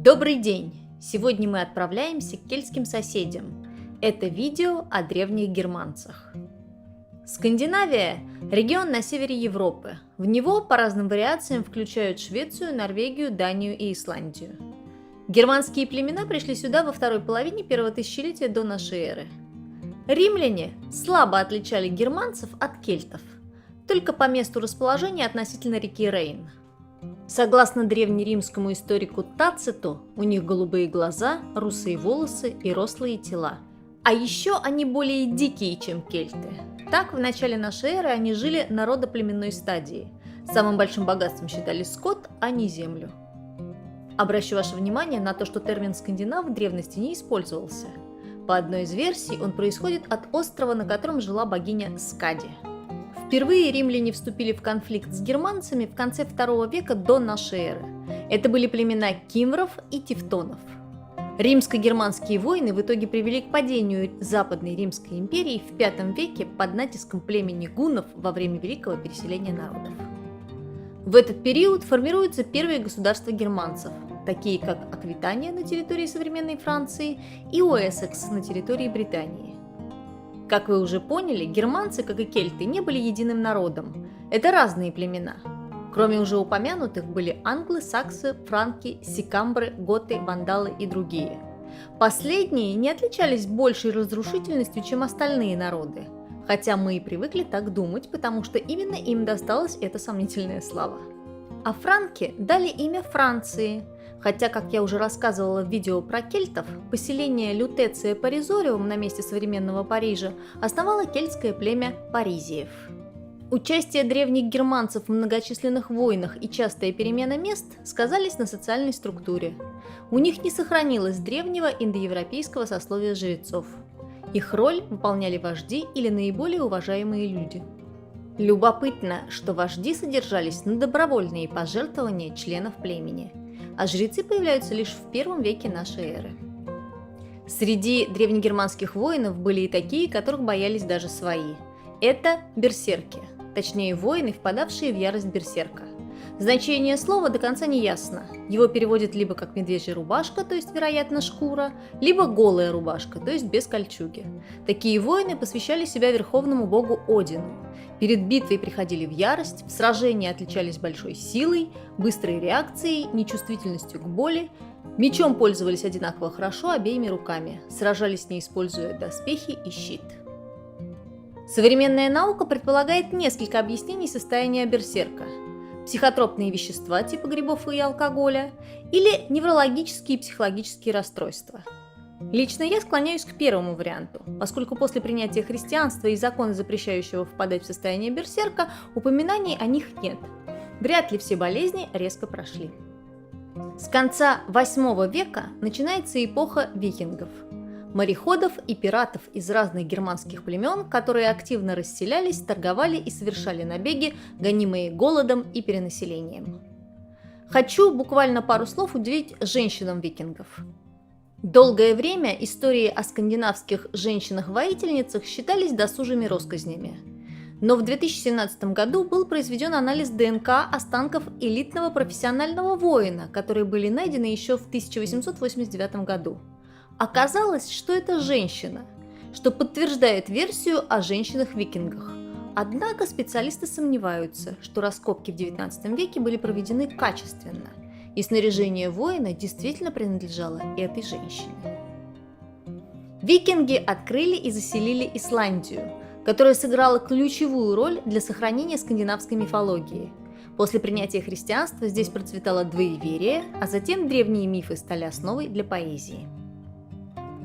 Добрый день! Сегодня мы отправляемся к кельтским соседям. Это видео о древних германцах. Скандинавия – регион на севере Европы. В него по разным вариациям включают Швецию, Норвегию, Данию и Исландию. Германские племена пришли сюда во второй половине первого тысячелетия до нашей эры. Римляне слабо отличали германцев от кельтов, только по месту расположения относительно реки Рейн. Согласно древнеримскому историку Тациту, у них голубые глаза, русые волосы и рослые тела. А еще они более дикие, чем кельты. Так, в начале нашей эры они жили на родоплеменной стадии. Самым большим богатством считали скот, а не землю. Обращу ваше внимание на то, что термин «скандинав» в древности не использовался. По одной из версий, он происходит от острова, на котором жила богиня Скади. Впервые римляне вступили в конфликт с германцами в конце II века до нашей эры. Это были племена кимвров и тевтонов. Римско-германские войны в итоге привели к падению Западной Римской империи в V веке под натиском племени гуннов во время Великого переселения народов. В этот период формируются первые государства германцев, такие как Аквитания на территории современной Франции и Уэссекс на территории Британии. Как вы уже поняли, германцы, как и кельты, не были единым народом. Это разные племена. Кроме уже упомянутых были англы, саксы, франки, сикамбры, готы, вандалы и другие. Последние не отличались большей разрушительностью, чем остальные народы. Хотя мы и привыкли так думать, потому что именно им досталась эта сомнительная слава. А франки дали имя Франции. Хотя, как я уже рассказывала в видео про кельтов, поселение Лютеция Паризориум на месте современного Парижа основало кельтское племя паризиев. Участие древних германцев в многочисленных войнах и частая перемена мест сказались на социальной структуре. У них не сохранилось древнего индоевропейского сословия жрецов. Их роль выполняли вожди или наиболее уважаемые люди. Любопытно, что вожди содержались на добровольные пожертвования членов племени, а жрецы появляются лишь в I веке нашей эры. Среди древнегерманских воинов были и такие, которых боялись даже свои. Это берсерки, точнее воины, впадавшие в ярость берсерка. Значение слова до конца не ясно. Его переводят либо как медвежья рубашка, то есть, вероятно, шкура, либо голая рубашка, то есть без кольчуги. Такие воины посвящали себя верховному богу Одину. Перед битвой приходили в ярость, в сражении отличались большой силой, быстрой реакцией, нечувствительностью к боли, мечом пользовались одинаково хорошо обеими руками, сражались, не используя доспехи и щит. Современная наука предполагает несколько объяснений состояния берсерка. Психотропные вещества типа грибов и алкоголя или неврологические и психологические расстройства. Лично я склоняюсь к первому варианту, поскольку после принятия христианства и закона, запрещающего впадать в состояние берсерка, упоминаний о них нет. Вряд ли все болезни резко прошли. С конца VIII века начинается эпоха викингов. Мореходов и пиратов из разных германских племен, которые активно расселялись, торговали и совершали набеги, гонимые голодом и перенаселением. Хочу буквально пару слов уделить женщинам викингов. Долгое время истории о скандинавских женщинах-воительницах считались досужими россказнями. Но в 2017 году был произведен анализ ДНК останков элитного профессионального воина, которые были найдены еще в 1889 году. Оказалось, что это женщина, что подтверждает версию о женщинах-викингах. Однако специалисты сомневаются, что раскопки в XIX веке были проведены качественно, и снаряжение воина действительно принадлежало этой женщине. Викинги открыли и заселили Исландию, которая сыграла ключевую роль для сохранения скандинавской мифологии. После принятия христианства здесь процветало двоеверие, а затем древние мифы стали основой для поэзии.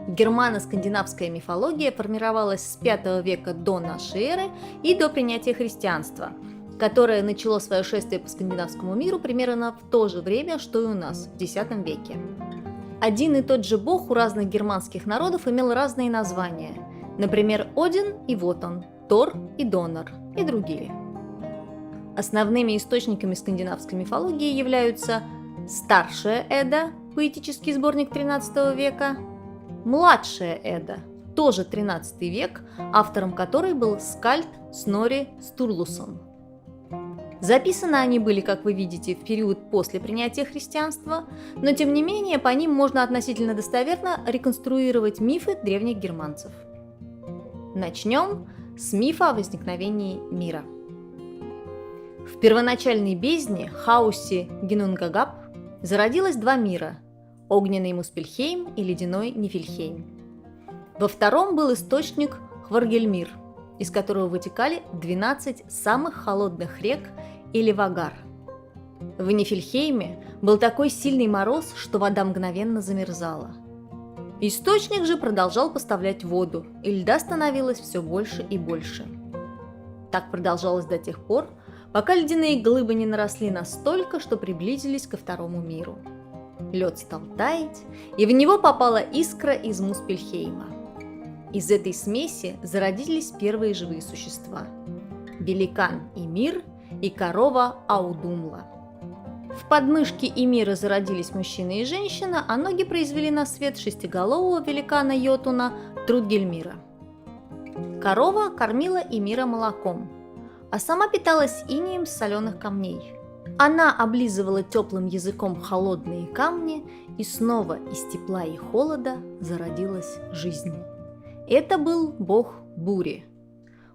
Германо-скандинавская мифология формировалась с V века до нашей эры и до принятия христианства, которое начало свое шествие по скандинавскому миру примерно в то же время, что и у нас, в X веке. Один и тот же бог у разных германских народов имел разные названия, например, Один и Вотан, Тор и Донор и другие. Основными источниками скандинавской мифологии являются Старшая Эда, поэтический сборник XIII века, Младшая Эда, тоже XIII век, автором которой был скальд Снори Стурлусон. Записаны они были, как вы видите, в период после принятия христианства, но тем не менее по ним можно относительно достоверно реконструировать мифы древних германцев. Начнем с мифа о возникновении мира. В первоначальной бездне, хаосе Генунгагап, зародилось два мира – огненный Муспельхейм и ледяной Нифельхейм. Во втором был источник Хваргельмир, из которого вытекали 12 самых холодных рек или Вагар. В Нифельхейме был такой сильный мороз, что вода мгновенно замерзала. Источник же продолжал поставлять воду, и льда становилось все больше и больше. Так продолжалось до тех пор, пока ледяные глыбы не наросли настолько, что приблизились ко второму миру. Лед стал таять, и в него попала искра из Муспельхейма. Из этой смеси зародились первые живые существа – великан Эмир и корова Аудумла. В подмышке Эмира зародились мужчина и женщина, а ноги произвели на свет шестиголового великана Йотуна Трудгельмира. Корова кормила Эмира молоком, а сама питалась инеем с соленых камней. Она облизывала теплым языком холодные камни, и снова из тепла и холода зародилась жизнь. Это был бог бури.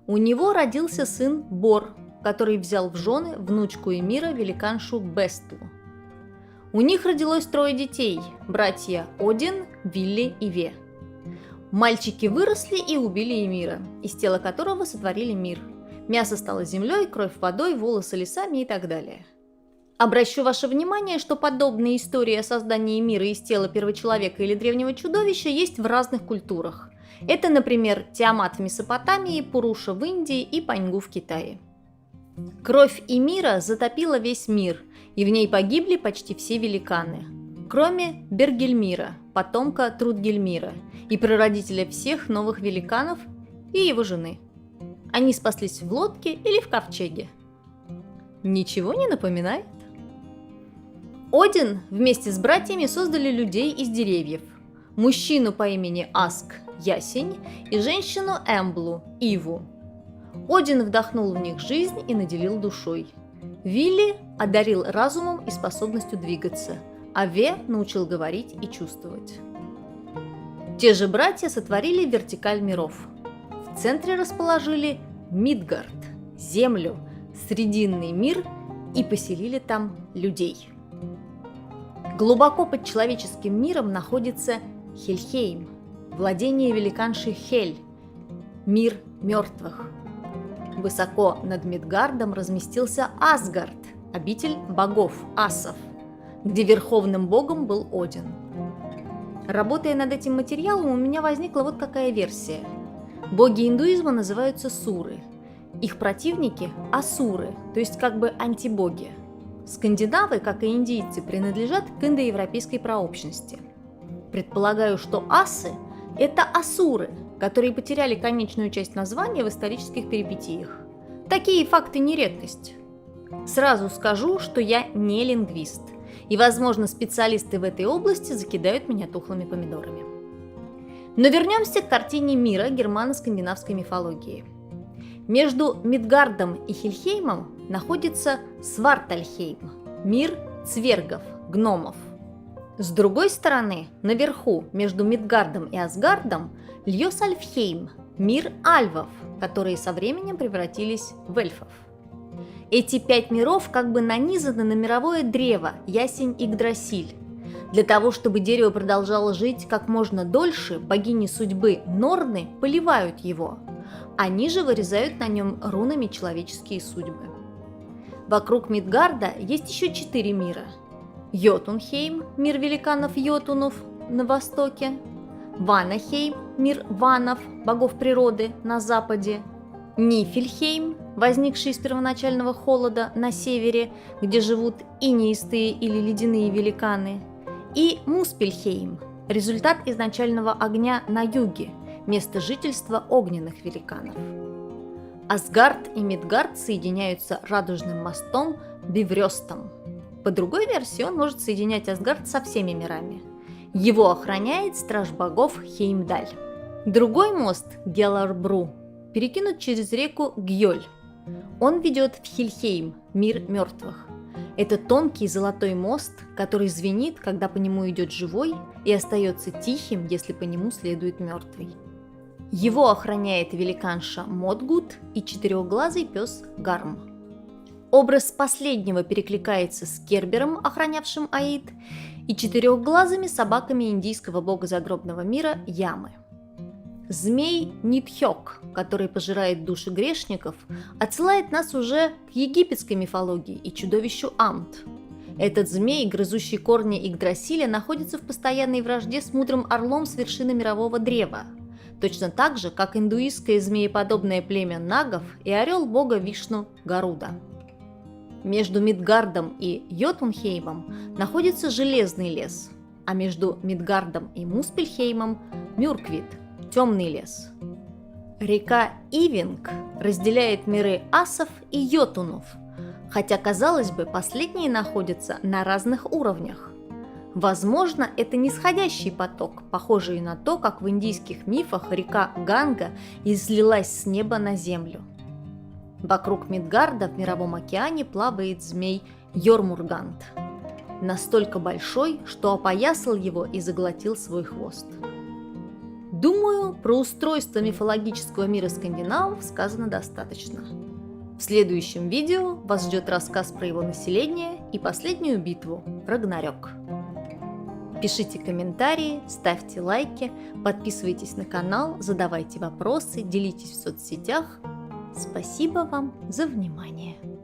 У него родился сын Бор, который взял в жены внучку Эмира, великаншу Бестлу. У них родилось 3 детей – братья Один, Вилли и Ве. Мальчики выросли и убили Эмира, из тела которого сотворили мир. Мясо стало землей, кровь водой, волосы лесами и так далее. Обращу ваше внимание, что подобные истории о создании мира из тела первочеловека или древнего чудовища есть в разных культурах. Это, например, Тиамат в Месопотамии, Пуруша в Индии и Паньгу в Китае. Кровь Эмира затопила весь мир, и в ней погибли почти все великаны, кроме Бергельмира, потомка Трудгельмира и прародителя всех новых великанов и его жены. Они спаслись в лодке или в ковчеге. Ничего не напоминает? Один вместе с братьями создали людей из деревьев. Мужчину по имени Аск – ясень и женщину Эмблу – иву. Один вдохнул в них жизнь и наделил душой. Вилли одарил разумом и способностью двигаться, а Ве научил говорить и чувствовать. Те же братья сотворили вертикаль миров. В центре расположили Мидгард – землю, срединный мир, и поселили там людей. Глубоко под человеческим миром находится Хельхейм, владение великанши Хель, мир мертвых. Высоко над Мидгардом разместился Асгард, обитель богов, асов, где верховным богом был Один. Работая над этим материалом, у меня возникла вот какая версия. Боги индуизма называются суры. Их противники – асуры, то есть как бы антибоги. Скандинавы, как и индийцы, принадлежат к индоевропейской прообщности. Предполагаю, что асы – это асуры, которые потеряли конечную часть названия в исторических перипетиях. Такие факты не редкость. Сразу скажу, что я не лингвист, и, возможно, специалисты в этой области закидают меня тухлыми помидорами. Но вернемся к картине мира германо-скандинавской мифологии. Между Мидгардом и Хельхеймом находится Свартальхейм, мир цвергов, гномов. С другой стороны, наверху, между Мидгардом и Асгардом, Льёсальфхейм, мир альвов, которые со временем превратились в эльфов. Эти 5 миров как бы нанизаны на мировое древо ясень Игдрасиль. Для того, чтобы дерево продолжало жить как можно дольше, богини судьбы Норны поливают его. Они же вырезают на нем рунами человеческие судьбы. Вокруг Мидгарда есть еще 4 мира. Йотунхейм, мир великанов-йотунов на востоке. Ванахейм, мир ванов, богов природы на западе. Нифельхейм, возникший из первоначального холода на севере, где живут инеистые или ледяные великаны. И Муспельхейм, результат изначального огня на юге, место жительства огненных великанов. Асгард и Мидгард соединяются радужным мостом Бифрёстом. По другой версии, он может соединять Асгард со всеми мирами. Его охраняет страж богов Хеймдаль. Другой мост, Геларбру, перекинут через реку Гьёль. Он ведет в Хельхейм, мир мертвых. Это тонкий золотой мост, который звенит, когда по нему идет живой, и остается тихим, если по нему следует мертвый. Его охраняет великанша Модгут и четырехглазый пес Гарм. Образ последнего перекликается с Кербером, охранявшим Аид, и четырехглазыми собаками индийского бога загробного мира Ямы. Змей Нитхёк, который пожирает души грешников, отсылает нас уже к египетской мифологии и чудовищу Амт. Этот змей, грызущий корни Игдрасиля, находится в постоянной вражде с мудрым орлом с вершины мирового древа, точно так же, как индуистское змееподобное племя нагов и орел бога Вишну Гаруда. Между Мидгардом и Йотунхеймом находится железный лес, а между Мидгардом и Муспельхеймом – Мюрквит – темный лес. Река Ивинг разделяет миры асов и йотунов, хотя, казалось бы, последние находятся на разных уровнях. Возможно, это нисходящий поток, похожий на то, как в индийских мифах река Ганга излилась с неба на землю. Вокруг Мидгарда в Мировом океане плавает змей Йормургант, настолько большой, что опоясал его и заглотил свой хвост. Думаю, про устройство мифологического мира скандинавов сказано достаточно. В следующем видео вас ждет рассказ про его население и последнюю битву – Рагнарёк. Пишите комментарии, ставьте лайки, подписывайтесь на канал, задавайте вопросы, делитесь в соцсетях. Спасибо вам за внимание!